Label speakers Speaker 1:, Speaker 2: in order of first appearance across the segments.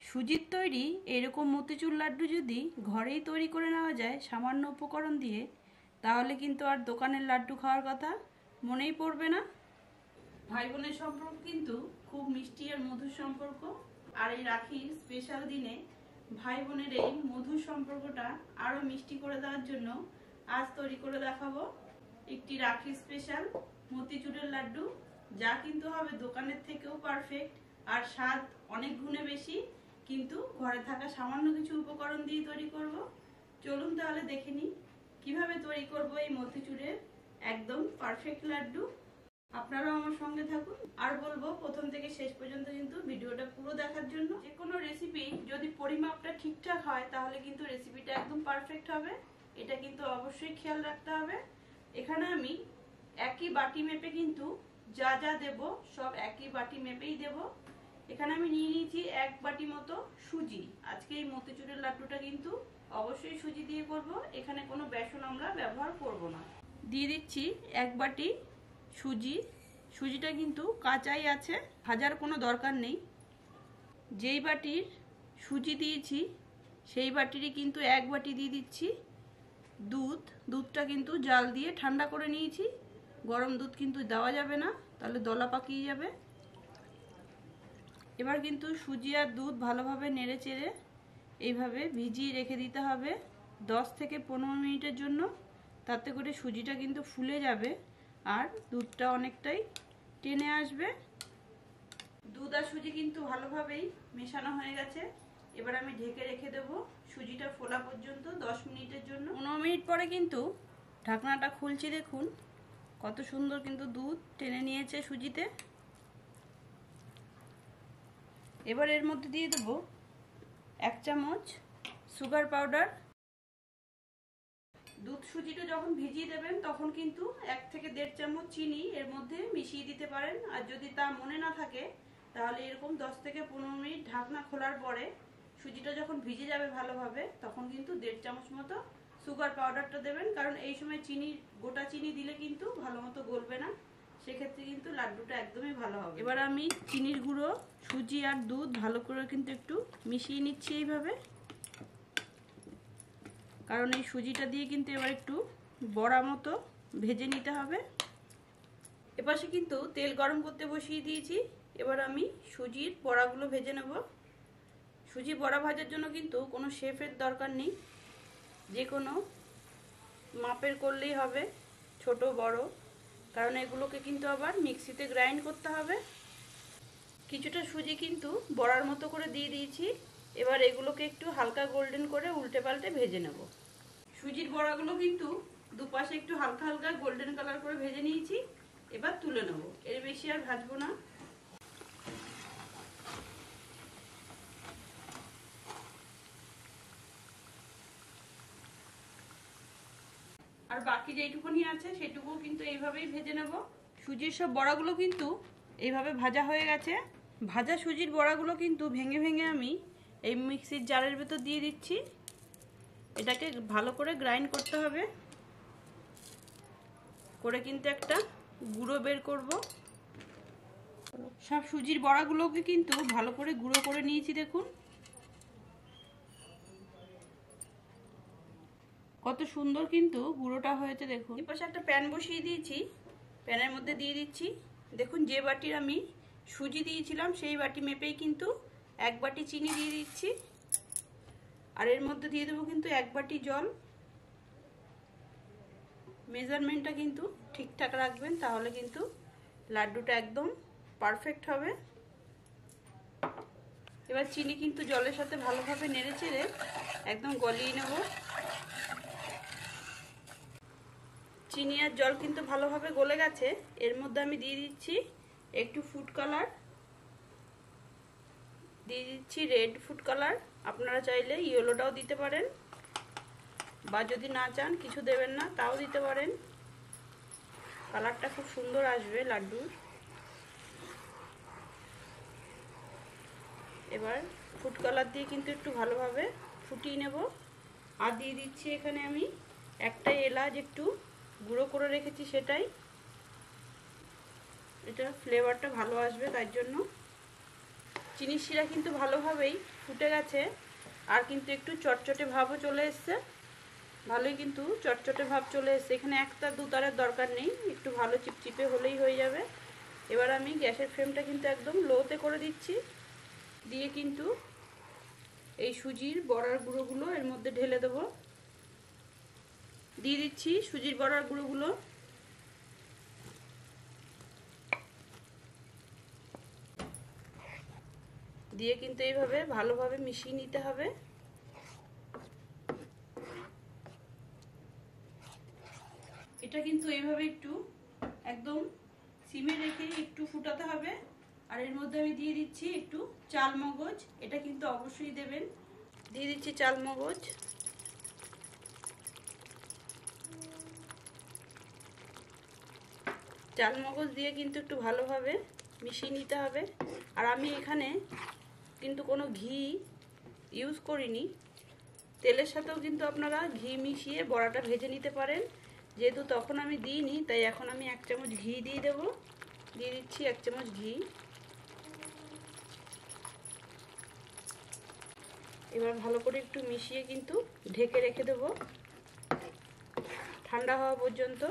Speaker 1: সুজির তৈরি এরকম মতিচুর লাড্ডু যদি ঘরেই তৈরি করে নেওয়া যায় সামান্য উপকরণ দিয়ে, তাহলে কিন্তু আর দোকানের লাড্ডু খাওয়ার কথা মনেই পড়বে না। ভাই বোনের সম্পর্ক কিন্তু খুব মিষ্টি আর মধুর সম্পর্ক। আর এই রাখির স্পেশাল দিনে ভাই বোনের এই মধুর সম্পর্কটা আরও মিষ্টি করে দেওয়ার জন্য আজ তৈরি করে দেখাবো একটি রাখি স্পেশাল মতিচুরের লাড্ডু, যা কিন্তু হবে দোকানের থেকেও পারফেক্ট আর স্বাদ অনেক গুণে বেশি, কিন্তু ঘরে থাকা সামান্য কিছু উপকরণ দিয়ে তৈরি করব। চলুন তাহলে দেখে নিই কিভাবে তৈরি করব এই মতিচুরের একদম পারফেক্ট লাড্ডু। আপনারাও আমার সঙ্গে থাকুন, আর বলবো প্রথম থেকে শেষ পর্যন্ত কিন্তু ভিডিওটা পুরো দেখার জন্য। যে কোনো রেসিপি যদি পরিমাপটা ঠিকঠাক হয় তাহলে কিন্তু রেসিপিটা একদম পারফেক্ট হবে, এটা কিন্তু অবশ্যই খেয়াল রাখতে হবে। এখানে আমি একই বাটি মেপে কিন্তু যা যা দেব সব একই বাটি মেপেই দেব। এখানে আমি নিয়ে নিয়েছি 1 বাটি মতো সুজি। আজকে এই মতিচুরের লাড্ডুটা কিন্তু অবশ্যই সুজি দিয়ে করব, এখানে কোনো বেসন আমরা ব্যবহার করব না। দিয়ে দিচ্ছি 1 বাটি সুজি। সুজিটা কিন্তু কাঁচাই আছে, ভাজার কোনো দরকার নেই। যেই বাটির সুজি দিয়েছি সেই বাটিরই কিন্তু 1 বাটি দিয়ে দিচ্ছি দুধ। দুধটা কিন্তু জাল দিয়ে ঠান্ডা করে নিয়েছি, গরম দুধ কিন্তু দেওয়া যাবে না, তাহলে দলা পাকিয়ে যাবে। এবার কিন্তু সুজি আর দুধ ভালোভাবে নেড়ে চেড়ে এইভাবে ভিজিয়ে রেখে দিতে হবে 10 থেকে 15 মিনিটের জন্য। তাতে করে সুজিটা কিন্তু ফুলে যাবে আর দুধটা অনেকটাই টেনে আসবে। দুধ আর সুজি কিন্তু ভালোভাবেই মেশানো হয়ে গেছে। এবার আমি ঢেকে রেখে দেবো সুজিটা ফোলা পর্যন্ত 10 মিনিটের জন্য। 15 মিনিট পরে কিন্তু ঢাকনাটা খুলছি, দেখুন কত সুন্দর কিন্তু দুধ টেনে নিয়েছে সুজিতে। এবার এর মধ্যে দিয়ে দেবো 1 চামচ সুগার পাউডার। দুধ সুজিটা যখন ভিজিয়ে দেবেন তখন কিন্তু 1 থেকে 1.5 চামচ চিনি এর মধ্যে মিশিয়ে দিতে পারেন। আর যদি তা মনে না থাকে তাহলে এরকম 10 থেকে 15 মিনিট ঢাকনা খোলার পরে সুজিটা যখন ভিজে যাবে ভালোভাবে তখন কিন্তু 1.5 চামচ মতো সুগার পাউডারটা দেবেন, কারণ এই সময় গোটা চিনি দিলে কিন্তু ভালো মতো গলবে না, সেক্ষেত্রে কিন্তু লাড্ডুটা একদমই ভালো হবে। এবার আমি চিনির গুঁড়ো, সুজি আর দুধ ভালো করে কিন্তু একটু মিশিয়ে নিচ্ছি এইভাবে, কারণ এই সুজিটা দিয়ে কিন্তু এবার একটু বড়া মতো ভেজে নিতে হবে। এপাশে কিন্তু তেল গরম করতে বসিয়ে দিয়েছি, এবার আমি সুজির বড়াগুলো ভেজে নেব। সুজি বড়া ভাজার জন্য কিন্তু কোনো শেফের দরকার নেই, যে কোনো মাপের করলেই হবে, ছোট বড়, কারণ এগুলোকে কিন্তু আবার মিক্সিতে গ্রাইন্ড করতে হবে। কিছুটা সুজি কিন্তু বড়ার মতো করে দিয়ে দিয়েছি, এবার এগুলোকে একটু হালকা গোল্ডেন করে উল্টে পাল্টে ভেজে নেব। সুজির বড়াগুলো কিন্তু দুপাশে একটু হালকা হালকা গোল্ডেন কালার করে ভেজে নিয়েছি, এবার তুলে নেব, এর বেশি আর ভাজবো না। আর বাকি যেটুকুনি আছে সেটুকু কিন্তু এইভাবেই ভেজে নেব। সুজির সব বড়াগুলো কিন্তু এইভাবে ভাজা হয়ে গেছে। ভাজা সুজির বড়াগুলো কিন্তু ভেঙে ভেঙে আমি এই মিক্সির জারের ভেতর দিয়ে দিচ্ছি। এটাকে ভালো করে গ্রাইন্ড করতে হবে, করে কিন্তু একটা গুঁড়ো বের করব। সব সুজির বড়াগুলোকে কিন্তু ভালো করে গুঁড়ো করে নিয়েছি, দেখুন কত সুন্দর কিন্তু গুঁড়োটা হয়েছে। দেখুন এপাশে একটা প্যান বসিয়ে দিয়েছি, প্যানের মধ্যে দিয়ে দিচ্ছি, দেখুন যে বাটির আমি সুজি দিয়েছিলাম সেই বাটি মেপেই কিন্তু 1 বাটি চিনি দিয়ে দিচ্ছি। আর এর মধ্যে দিয়ে দেবো কিন্তু 1 বাটি জল। মেজারমেন্টটা কিন্তু ঠিকঠাক রাখবেন, তাহলে কিন্তু লাড্ডুটা একদম পারফেক্ট হবে। এবার চিনি কিন্তু জলের সাথে ভালোভাবে নেড়ে চেড়ে একদম গলিয়ে নেব। চিনি আর জল কিন্তু ভালোভাবে গলে গেছে, এর মধ্যে আমি দিয়ে দিচ্ছি একটু ফুড কালার, দিয়ে দিচ্ছি রেড ফুড কালার। আপনারা চাইলে ইয়েলোটাও দিতে পারেন, বা যদি না চান কিছু দেবেন না তাও দিতে পারেন, কালারটা খুব সুন্দর আসবে লাড্ডুর। এবার ফুড কালার দিয়ে কিন্তু একটু ভালোভাবে ফুটিয়ে নেব। আর দিয়ে দিচ্ছি এখানে আমি একটা এলাচ একটু গুঁড়ো করে রেখেছি, সেটাই, এটা ফ্লেভারটা ভালো আসবে তার জন্য। চিনির শিরা কিন্তু ভালোভাবেই ফুটে গেছে, আর কিন্তু একটু চটচটে ভাবও চলে এসছে। ভালোই কিন্তু চটচটে ভাব চলে এসছে। এখানে একটা দুতারের দরকার নেই, একটু ভালো চিপচিপে হলেই হয়ে যাবে। এবার আমি গ্যাসের ফ্লেমটা কিন্তু একদম লোতে করে দিচ্ছি। দিয়ে কিন্তু এই সুজির বড়ার গুঁড়োগুলো এর মধ্যে ঢেলে দেবো। দিয়ে দিচ্ছি সুজির বড়ার গুঁড়োগুলো। দিয়ে কিন্তু এইভাবে ভালোভাবে মিশিয়ে নিতে হবে। এটা কিন্তু এইভাবে একটু একদম সিমে রেখে একটু ফুটাতে হবে। আর এর মধ্যে আমি দিয়ে দিচ্ছি একটু চাল মগজ, এটা কিন্তু অবশ্যই দেবেন। দিয়ে দিচ্ছি চাল মগজ। চাল মগজ দিয়ে কিন্তু একটু ভালোভাবে মিশিয়ে নিতে হবে। আর আমি এখানে কিন্তু কোনো ঘি ইউজ করিনি, তেলের সাথেও কিন্তু আপনারা ঘি মিশিয়ে বড়াটা ভেজে নিতে পারেন। যেহেতু তখন আমি দিইনি, তাই এখন আমি 1 চামচ ঘি দিয়ে দেবো। দিয়ে দিচ্ছি 1 চামচ ঘি। এবার ভালো করে একটু মিশিয়ে কিন্তু ঢেকে রেখে দেবো ঠান্ডা হওয়া পর্যন্ত।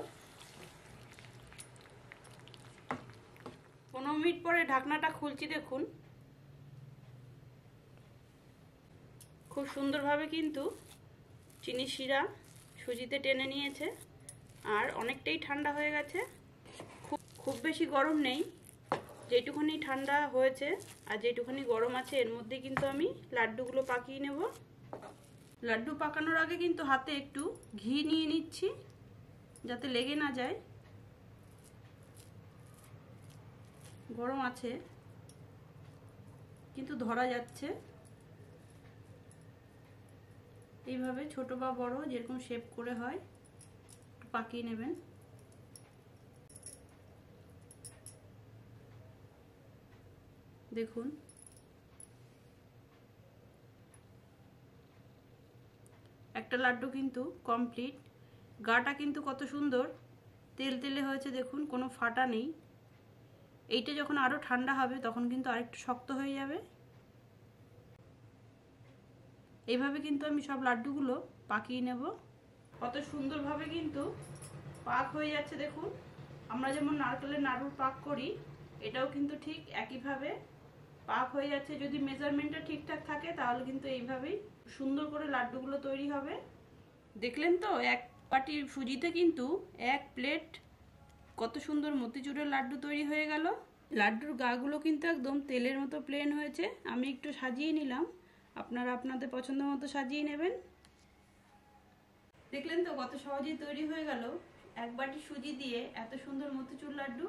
Speaker 1: 15 মিনিট পরে ঢাকনাটা খুলছি, দেখুন খুব সুন্দরভাবে কিন্তু চিনির শিরা সুজিতে টেনে নিয়েছে, আর অনেকটাই ঠান্ডা হয়ে গেছে। খুব বেশি গরম নেই, যেটুকুনি ঠান্ডা হয়েছে আর যেটুকুনি গরম আছে এর মধ্যে কিন্তু আমি লাড্ডুগুলো পাকিয়ে নেব। লাড্ডু পাকানোর আগে কিন্তু হাতে একটু ঘি নিয়ে নিচ্ছি, যাতে লেগে না যায়। গরম আছে কিন্তু ধরা যাচ্ছে। এইভাবে ছোট বা বড় যেরকম শেপ করে হয় পাকিয়ে নেবেন। দেখুন একটা লাড্ডু কিন্তু কমপ্লিট। গাটা কিন্তু কত সুন্দর তেল তেলে হয়েছে, দেখুন কোনো ফাটা নেই। এইটা যখন আরো ঠান্ডা হবে তখন কিন্তু আরেকটু শক্ত হয়ে যাবে। এইভাবে কিন্তু আমি সব লাড্ডুগুলো পাকিয়ে নেব। কত সুন্দরভাবে কিন্তু পাক হয়ে যাচ্ছে দেখুন। আমরা যেমন নারকেলের নাড়ুর পাক করি, এটাও কিন্তু ঠিক একইভাবে পাক হয়ে যাচ্ছে। যদি মেজারমেন্টটা ঠিকঠাক থাকে তাহলে কিন্তু এইভাবেই সুন্দর করে লাড্ডুগুলো তৈরি হবে। দেখলেন তো, এক বাটি সুজিতে কিন্তু 1 প্লেট কত সুন্দর মতিচুরের লাড্ডু তৈরি হয়ে গেল। লাড্ডুর গাগুলো কিন্তু একদম তেলের মতো প্লেন হয়েছে। আমি একটু সাজিয়ে নিলাম, আপনারা আপনাদের পছন্দ মতো সাজিয়ে নেবেন। দেখলেন তো কত সহজেই তৈরি হয়ে গেল 1 বাটি সুজি দিয়ে এত সুন্দর মতিচুর লাড্ডু।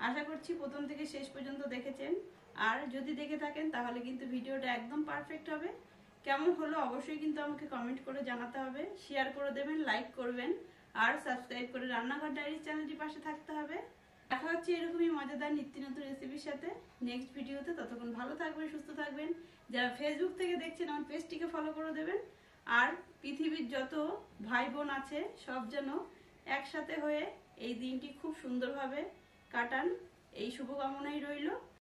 Speaker 1: আশা করছি প্রথম থেকে শেষ পর্যন্ত দেখেছেন, আর যদি দেখে থাকেন তাহলে কিন্তু ভিডিওটা একদম পারফেক্ট হবে। কেমন হলো অবশ্যই কিন্তু আমাকে কমেন্ট করে জানাতে হবে, শেয়ার করে দেবেন, লাইক করবেন, আর সাবস্ক্রাইব করে রান্নাঘর ডায়েরি চ্যানেলটি পাশে থাকতে হবে। দেখা হচ্ছে এরকমই মজাদার নিত্য নতুন রেসিপির সাথে নেক্সট ভিডিওতে। ততক্ষণ ভালো থাকবেন, সুস্থ থাকবেন। যারা ফেসবুক থেকে দেখছেন আমার পেজটিকে ফলো করে দেবেন। আর পৃথিবীর যত ভাই বোন আছে সব যেন একসাথে হয়ে এই দিনটি খুব সুন্দরভাবে কাটান, এই শুভকামনাই রইল।